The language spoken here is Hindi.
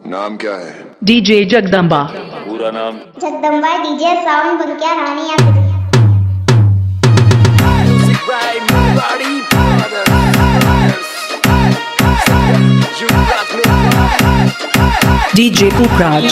नाम क्या है? डीजे जगदम्बा। पूरा नाम? जगदम्बा डीजे साउंड बुनकिया रानी या डीजे पुखराज।